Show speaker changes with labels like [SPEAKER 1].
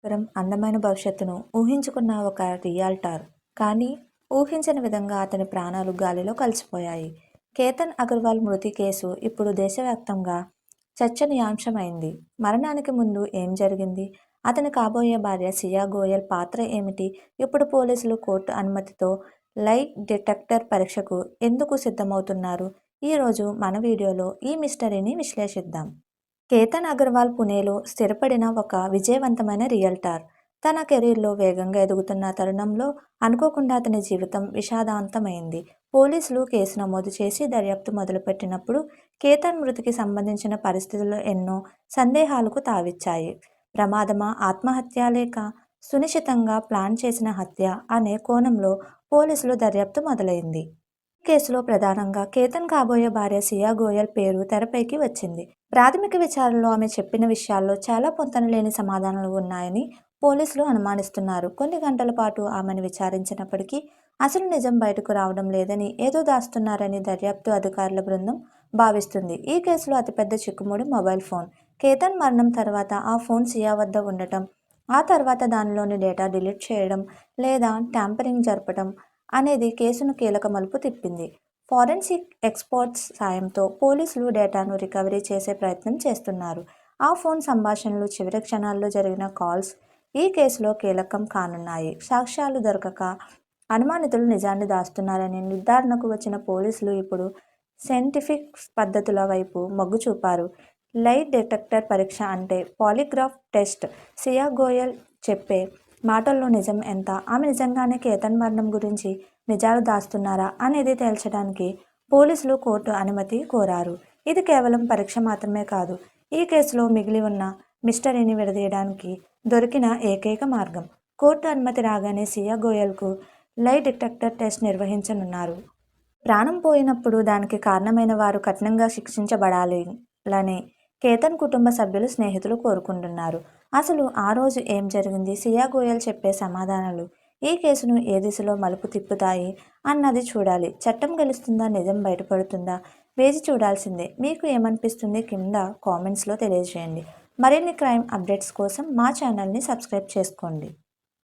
[SPEAKER 1] అందమైన భవిష్యత్తును ఊహించుకున్న ఒక రియాల్టర్. కానీ ఊహించని విధంగా అతని ప్రాణాలు గాలిలో కలిసిపోయాయి. కేతన్ అగర్వాల్ మృతి కేసు ఇప్పుడు దేశవ్యాప్తంగా చర్చనీయాంశమైంది. మరణానికి ముందు ఏం జరిగింది? అతని కాబోయే భార్య సియా గోయల్ పాత్ర ఏమిటి? ఇప్పుడు పోలీసులు కోర్టు అనుమతితో లై డిటెక్టర్ పరీక్షకు ఎందుకు సిద్ధమవుతున్నారు? ఈరోజు మన వీడియోలో ఈ మిస్టరీని విశ్లేషిద్దాం. కేతన్ అగర్వాల్ పుణేలో స్థిరపడిన ఒక విజయవంతమైన రియల్టర్. తన కెరీర్లో వేగంగా ఎదుగుతున్న తరుణంలో అనుకోకుండా అతని జీవితం విషాదాంతమైంది. పోలీసులు కేసు నమోదు చేసి దర్యాప్తు మొదలుపెట్టినప్పుడు కేతన్ మృతికి సంబంధించిన పరిస్థితులు ఎన్నో సందేహాలకు తావిచ్చాయి. ప్రమాదమా, ఆత్మహత్య లేక సునిశ్చితంగా ప్లాన్ చేసిన హత్య అనే కోణంలో పోలీసులు దర్యాప్తు మొదలైంది. కేసులో ప్రధానంగా కేతన్ కాబోయే భార్య సియా గోయల్ పేరు తెరపైకి వచ్చింది. ప్రాథమిక విచారణలో ఆమె చెప్పిన విషయాల్లో చాలా పొంతనలేని సమాధానాలు ఉన్నాయని పోలీసులు అనుమానిస్తున్నారు. కొన్ని గంటల పాటు ఆమెను విచారించినప్పటికీ అసలు నిజం బయటకు రావడం లేదని, ఏదో దాస్తున్నారని దర్యాప్తు అధికారుల బృందం భావిస్తుంది. ఈ కేసులో అతిపెద్ద చిక్కుముడి మొబైల్ ఫోన్. కేతన్ మరణం తర్వాత ఆ ఫోన్ సియా వద్ద ఉండటం, ఆ తర్వాత దానిలోని డేటా డిలీట్ చేయడం లేదా ట్యాంపరింగ్ జరపడం అనేది కేసును కీలక మలుపు తిప్పింది. ఫోరెన్సిక్ ఎక్స్పర్ట్స్ సాయంతో పోలీసులు డేటాను రికవరీ చేసే ప్రయత్నం చేస్తున్నారు. ఆ ఫోన్ సంభాషణలు, చివరి క్షణాల్లో జరిగిన కాల్స్ ఈ కేసులో కీలకం కానున్నాయి. సాక్ష్యాలు దొరకక అనుమానితులు నిజాన్ని దాస్తున్నారని నిర్ధారణకు వచ్చిన పోలీసులు ఇప్పుడు సైంటిఫిక్ పద్ధతుల వైపు మొగ్గు చూపారు. లై డిటెక్టర్ పరీక్ష అంటే పాలిగ్రాఫ్ టెస్ట్. సియా గోయల్ చెప్పే మాటల్లో నిజం ఎంత? ఆమె నిజంగానే కేతన్ మరణం గురించి నిజాలు దాస్తున్నారా అనేది తేల్చడానికి పోలీసులు కోర్టు అనుమతి కోరారు. ఇది కేవలం పరీక్ష మాత్రమే కాదు, ఈ కేసులో మిగిలి ఉన్న మిస్టరీని విడదీయడానికి దొరికిన ఏకైక మార్గం. కోర్టు అనుమతి రాగానే సియా గోయల్కు లై డిటెక్టర్ టెస్ట్ నిర్వహించనున్నారు. ప్రాణం పోయినప్పుడు దానికి కారణమైన వారు కఠినంగా శిక్షించబడాలని కేతన్ కుటుంబ సభ్యులు, స్నేహితులు కోరుకుంటున్నారు. అసలు ఆ రోజు ఏం జరిగింది? సియా గోయల్ చెప్పే సమాధానాలు ఈ కేసును ఏ దిశలో మలుపు తిప్పుతాయి అన్నది చూడాలి. చట్టం గెలుస్తుందా? నిజం బయటపడుతుందా? వేచి చూడాల్సిందే. మీకు ఏమనిపిస్తుంది? కింద కామెంట్స్లో తెలియజేయండి. మరిన్ని క్రైమ్ అప్డేట్స్ కోసం మా ఛానల్ని సబ్స్క్రైబ్ చేసుకోండి.